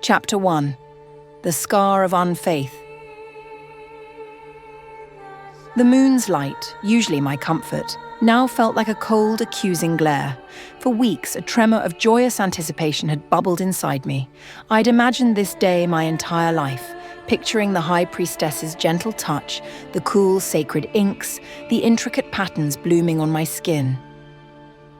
Chapter 1. The Scar of Unfaith. The moon's light, usually my comfort, now felt like a cold, accusing glare. For weeks, a tremor of joyous anticipation had bubbled inside me. I'd imagined this day my entire life, picturing the High Priestess's gentle touch, the cool, sacred inks, the intricate patterns blooming on my skin.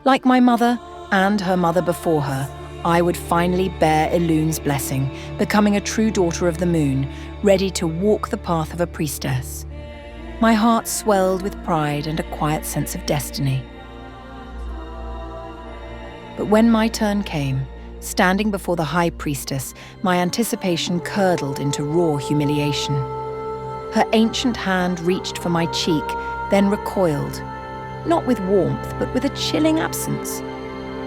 Like my mother and her mother before her, I would finally bear Ilune's blessing, becoming a true daughter of the moon, ready to walk the path of a priestess. My heart swelled with pride and a quiet sense of destiny. But when my turn came, standing before the High Priestess, my anticipation curdled into raw humiliation. Her ancient hand reached for my cheek, then recoiled, not with warmth, but with a chilling absence.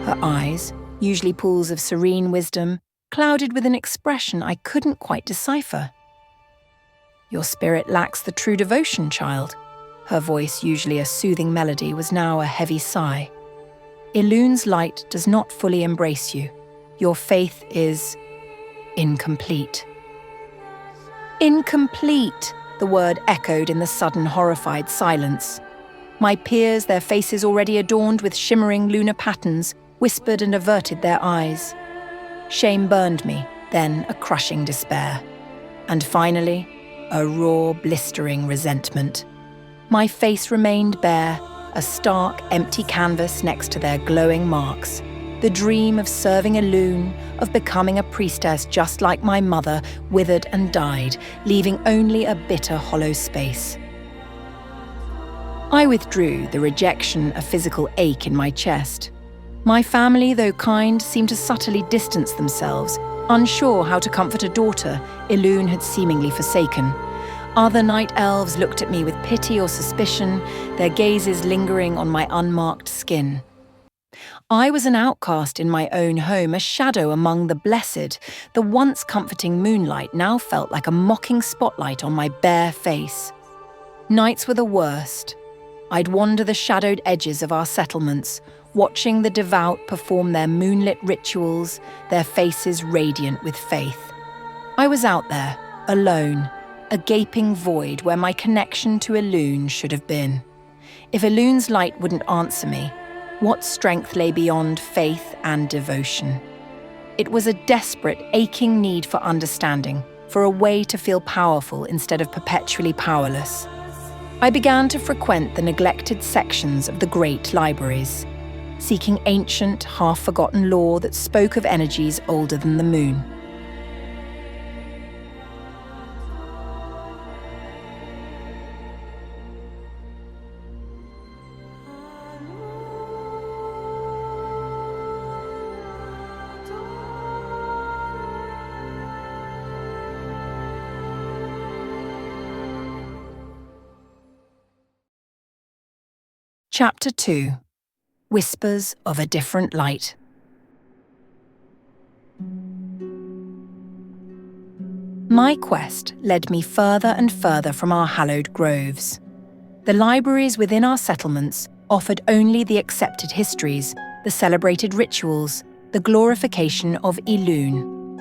Her eyes, usually pools of serene wisdom, clouded with an expression I couldn't quite decipher. "Your spirit lacks the true devotion, child." Her voice, usually a soothing melody, was now a heavy sigh. "Ilune's light does not fully embrace you. Your faith is incomplete." Incomplete, the word echoed in the sudden horrified silence. My peers, their faces already adorned with shimmering lunar patterns, whispered and averted their eyes. Shame burned me, then a crushing despair. And finally, a raw, blistering resentment. My face remained bare, a stark, empty canvas next to their glowing marks. The dream of serving Ilune, of becoming a priestess just like my mother, withered and died, leaving only a bitter, hollow space. I withdrew, the rejection a physical ache in my chest. My family, though kind, seemed to subtly distance themselves, unsure how to comfort a daughter Ilune had seemingly forsaken. Other night elves looked at me with pity or suspicion, their gazes lingering on my unmarked skin. I was an outcast in my own home, a shadow among the blessed. The once comforting moonlight now felt like a mocking spotlight on my bare face. Nights were the worst. I'd wander the shadowed edges of our settlements, watching the devout perform their moonlit rituals, their faces radiant with faith. I was out there, alone, a gaping void where my connection to Ilune should have been. If Ilune's light wouldn't answer me, what strength lay beyond faith and devotion? It was a desperate, aching need for understanding, for a way to feel powerful instead of perpetually powerless. I began to frequent the neglected sections of the great libraries, seeking ancient, half-forgotten lore that spoke of energies older than the moon. Chapter 2. Whispers of a Different Light. My quest led me further and further from our hallowed groves. The libraries within our settlements offered only the accepted histories, the celebrated rituals, the glorification of Ilune.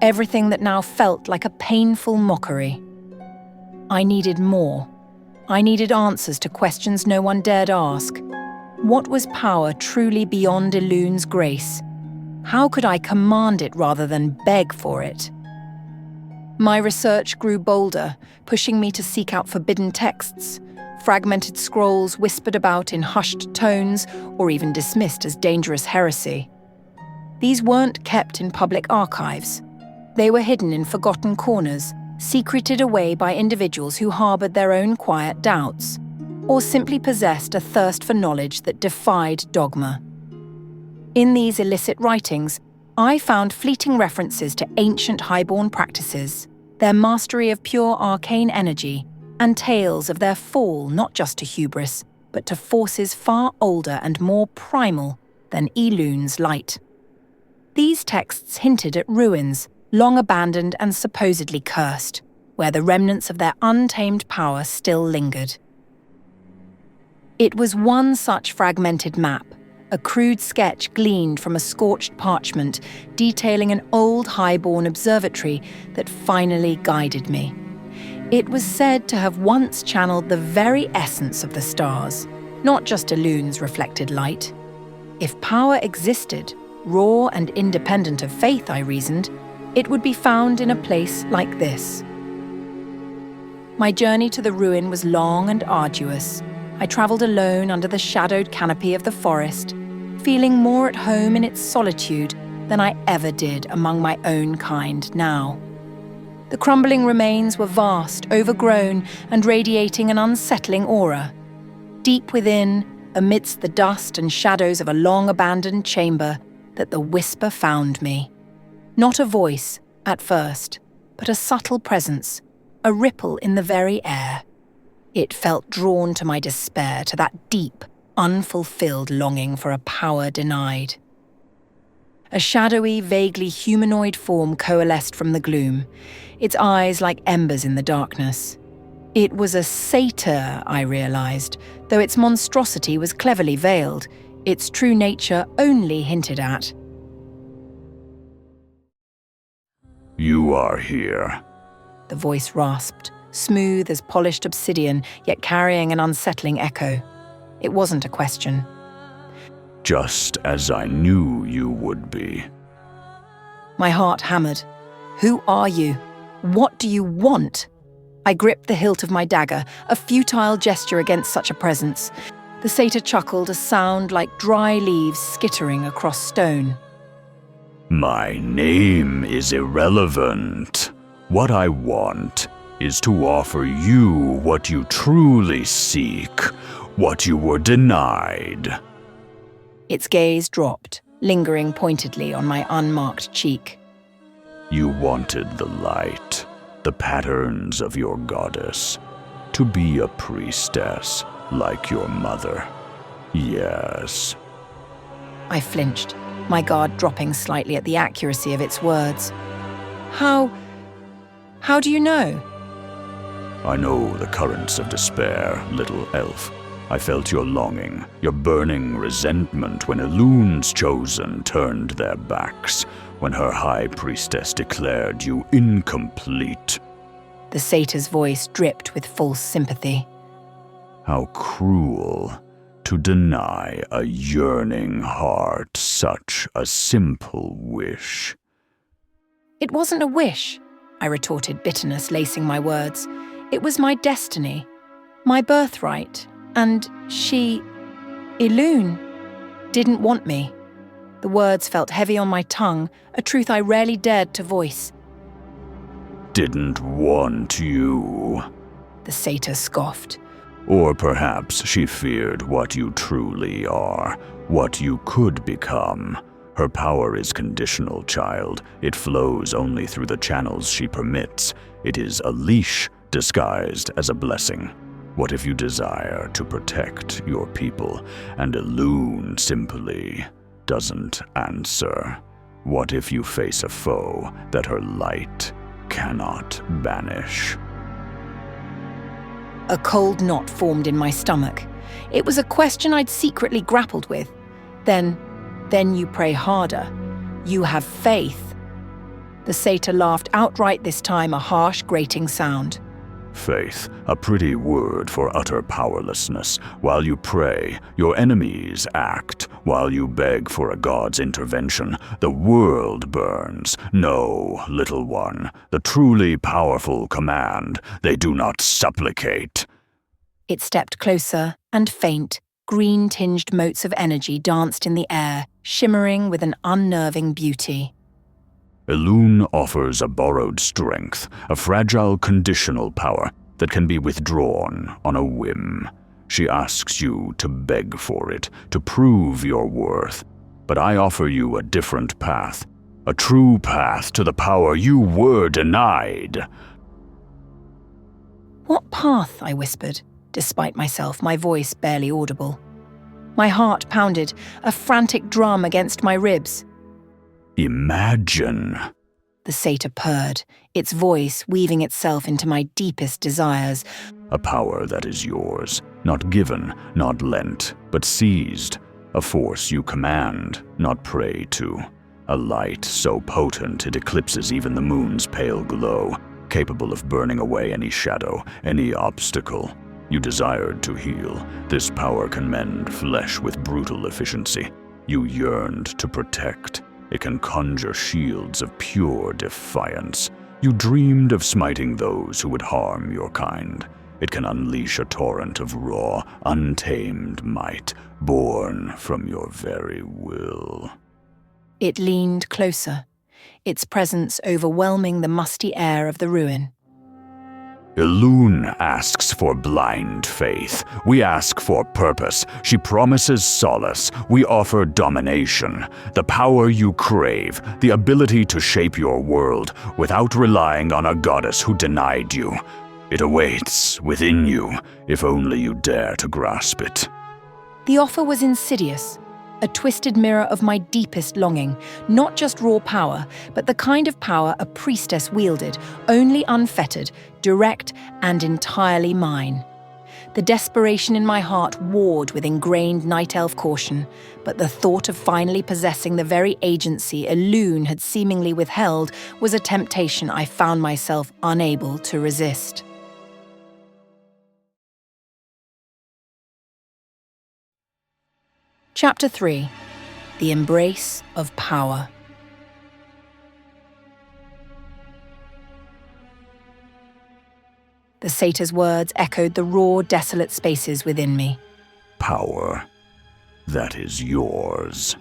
Everything that now felt like a painful mockery. I needed more. I needed answers to questions no one dared ask. What was power truly beyond Ilune's grace? How could I command it rather than beg for it? My research grew bolder, pushing me to seek out forbidden texts, fragmented scrolls whispered about in hushed tones or even dismissed as dangerous heresy. These weren't kept in public archives. They were hidden in forgotten corners, secreted away by individuals who harbored their own quiet doubts, or simply possessed a thirst for knowledge that defied dogma. In these illicit writings, I found fleeting references to ancient highborn practices, their mastery of pure arcane energy, and tales of their fall not just to hubris, but to forces far older and more primal than Ilune's light. These texts hinted at ruins, long abandoned and supposedly cursed, where the remnants of their untamed power still lingered. It was one such fragmented map, A crude sketch gleaned from a scorched parchment detailing an old highborn observatory that finally guided me. It was said to have once channeled the very essence of the stars, not just Elun's reflected light. If power existed, raw and independent of faith, I reasoned, it would be found in a place like this. My journey to the ruin was long and arduous. I travelled alone under the shadowed canopy of the forest, feeling more at home in its solitude than I ever did among my own kind now. The crumbling remains were vast, overgrown, and radiating an unsettling aura. Deep within, amidst the dust and shadows of a long-abandoned chamber, that the whisper found me. Not a voice, at first, but a subtle presence, a ripple in the very air. It felt drawn to my despair, to that deep, unfulfilled longing for a power denied. A shadowy, vaguely humanoid form coalesced from the gloom, its eyes like embers in the darkness. It was a satyr, I realized, though its monstrosity was cleverly veiled, its true nature only hinted at. "You are here," the voice rasped, smooth as polished obsidian, yet carrying an unsettling echo. It wasn't a question. "Just as I knew you would be." My heart hammered. Who are you? What do you want? I gripped the hilt of my dagger, a futile gesture against such a presence. The satyr chuckled, a sound like dry leaves skittering across stone. "My name is irrelevant. What I want is to offer you what you truly seek, what you were denied." Its gaze dropped, lingering pointedly on my unmarked cheek. You wanted the light, the patterns of your goddess, to be a priestess like your mother. Yes. I flinched, my guard dropping slightly at the accuracy of its words. How do you know? I know the currents of despair, little elf. I felt your longing, your burning resentment when Elun's chosen turned their backs, when her high priestess declared you incomplete. The satyr's voice dripped with false sympathy. How cruel to deny a yearning heart such a simple wish. It wasn't a wish, I retorted, bitterness lacing my words. It was my destiny, my birthright, and she, Elun, didn't want me. The words felt heavy on my tongue, a truth I rarely dared to voice. Didn't want you, the satyr scoffed. Or perhaps she feared what you truly are, what you could become. Her power is conditional, child. It flows only through the channels she permits. It is a leash disguised as a blessing. What if you desire to protect your people, and Elun simply doesn't answer? What if you face a foe that her light cannot banish? A cold knot formed in my stomach. It was a question I'd secretly grappled with. Then you pray harder. You have faith. The satyr laughed outright this time, a harsh, grating sound. Faith, a pretty word for utter powerlessness. While you pray, your enemies act. While you beg for a god's intervention, the world burns. No, little one, the truly powerful command, they do not supplicate. It stepped closer, and faint, green-tinged motes of energy danced in the air, shimmering with an unnerving beauty. Elun offers a borrowed strength, a fragile conditional power that can be withdrawn on a whim. She asks you to beg for it, to prove your worth. But I offer you a different path, a true path to the power you were denied. What path? I whispered, despite myself, my voice barely audible. My heart pounded, a frantic drum against my ribs. Imagine, the satyr purred, its voice weaving itself into my deepest desires. A power that is yours, not given, not lent, but seized. A force you command, not pray to. A light so potent it eclipses even the moon's pale glow, capable of burning away any shadow, any obstacle. You desired to heal. This power can mend flesh with brutal efficiency. You yearned to protect. It can conjure shields of pure defiance. You dreamed of smiting those who would harm your kind. It can unleash a torrent of raw, untamed might, born from your very will. It leaned closer, its presence overwhelming the musty air of the ruin. Elune asks for blind faith. We ask for purpose. She promises solace. We offer domination. The power you crave, the ability to shape your world without relying on a goddess who denied you. It awaits within you, if only you dare to grasp it. The offer was insidious, a twisted mirror of my deepest longing, not just raw power, but the kind of power a priestess wielded, only unfettered, direct, and entirely mine. The desperation in my heart warred with ingrained night elf caution, but the thought of finally possessing the very agency Elune had seemingly withheld was a temptation I found myself unable to resist. Chapter 3. The Embrace of Power. The satyr's words echoed the raw, desolate spaces within me. Power. That is yours.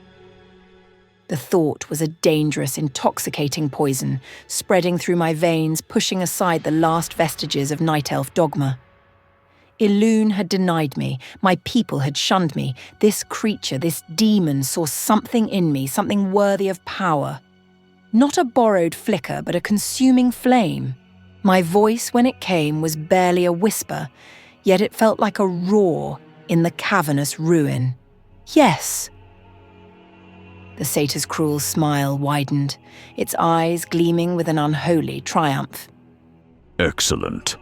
The thought was a dangerous, intoxicating poison, spreading through my veins, pushing aside the last vestiges of night elf dogma. Elune had denied me, my people had shunned me. This creature, this demon, saw something in me, something worthy of power. Not a borrowed flicker, but a consuming flame. My voice, when it came, was barely a whisper, yet it felt like a roar in the cavernous ruin. Yes. The satyr's cruel smile widened, its eyes gleaming with an unholy triumph. Excellent.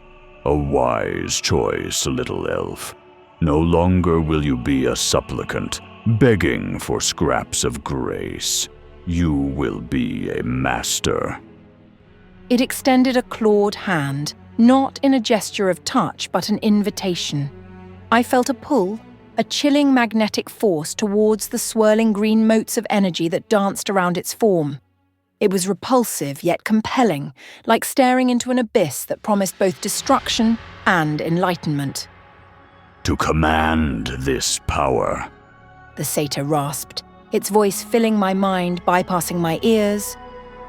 A wise choice, little elf. No longer will you be a supplicant, begging for scraps of grace. You will be a master. It extended a clawed hand, not in a gesture of touch, but an invitation. I felt a pull, a chilling magnetic force towards the swirling green motes of energy that danced around its form. It was repulsive yet compelling, like staring into an abyss that promised both destruction and enlightenment. To command this power, the satyr rasped, its voice filling my mind, bypassing my ears.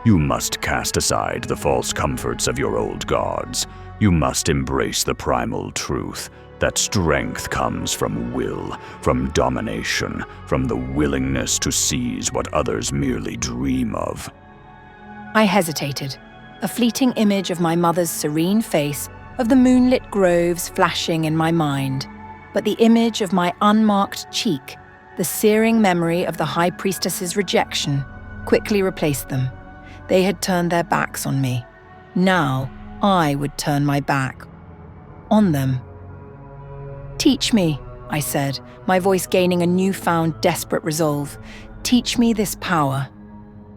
You must cast aside the false comforts of your old gods. You must embrace the primal truth, that strength comes from will, from domination, from the willingness to seize what others merely dream of. I hesitated, a fleeting image of my mother's serene face, of the moonlit groves flashing in my mind, but the image of my unmarked cheek, the searing memory of the high priestess's rejection, quickly replaced them. They had turned their backs on me. Now I would turn my back on them. Teach me, I said, my voice gaining a newfound desperate resolve. Teach me this power.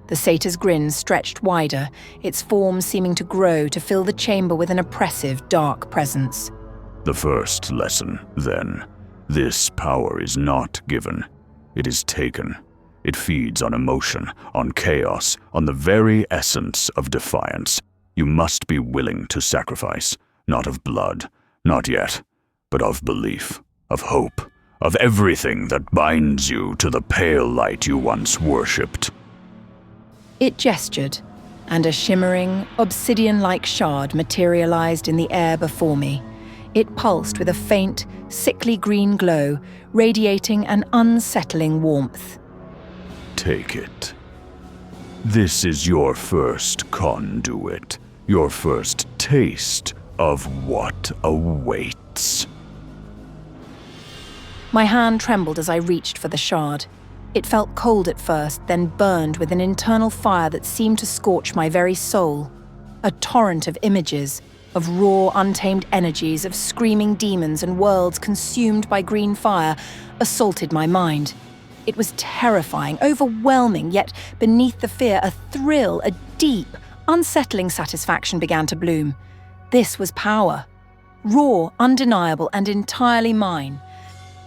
The satyr's grin stretched wider, its form seeming to grow to fill the chamber with an oppressive, dark presence. The first lesson, then. This power is not given. It is taken. It feeds on emotion, on chaos, on the very essence of defiance. You must be willing to sacrifice, not of blood, not yet, but of belief, of hope, of everything that binds you to the pale light you once worshipped. It gestured, and a shimmering, obsidian-like shard materialized in the air before me. It pulsed with a faint, sickly green glow, radiating an unsettling warmth. Take it. This is your first conduit, your first taste of what awaits. My hand trembled as I reached for the shard. It felt cold at first, then burned with an internal fire that seemed to scorch my very soul. A torrent of images, of raw, untamed energies, of screaming demons and worlds consumed by green fire, assaulted my mind. It was terrifying, overwhelming, yet beneath the fear, a thrill, a deep, unsettling satisfaction began to bloom. This was power. Raw, undeniable, and entirely mine.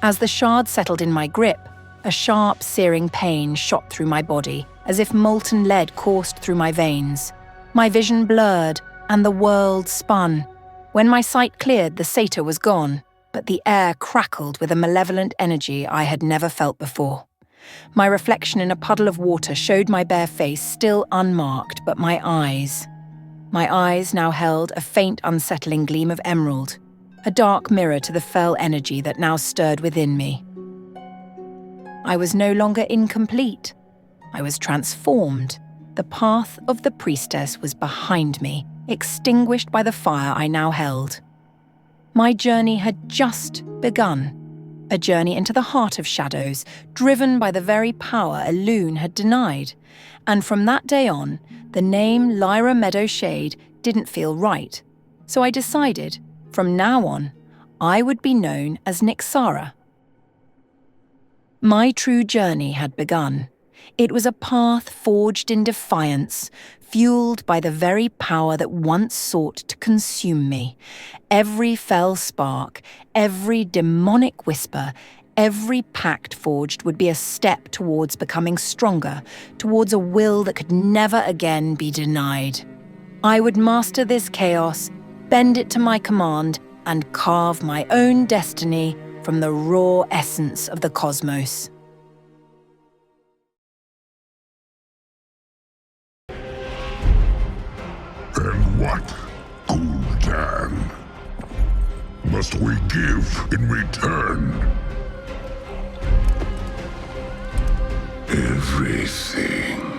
As the shard settled in my grip, a sharp, searing pain shot through my body, as if molten lead coursed through my veins. My vision blurred, and the world spun. When my sight cleared, the satyr was gone, but the air crackled with a malevolent energy I had never felt before. My reflection in a puddle of water showed my bare face still unmarked, but my eyes now held a faint, unsettling gleam of emerald, a dark mirror to the fell energy that now stirred within me. I was no longer incomplete. I was transformed. The path of the priestess was behind me, extinguished by the fire I now held. My journey had just begun, a journey into the heart of shadows, driven by the very power Elune had denied. And from that day on, the name Lyra Meadowshade didn't feel right. So I decided, from now on, I would be known as Nyxara. My true journey had begun. It was a path forged in defiance, fueled by the very power that once sought to consume me. Every fell spark, every demonic whisper, every pact forged would be a step towards becoming stronger, towards a will that could never again be denied. I would master this chaos, bend it to my command, and carve my own destiny from the raw essence of the cosmos. And what, Gul'dan, must we give in return? Everything.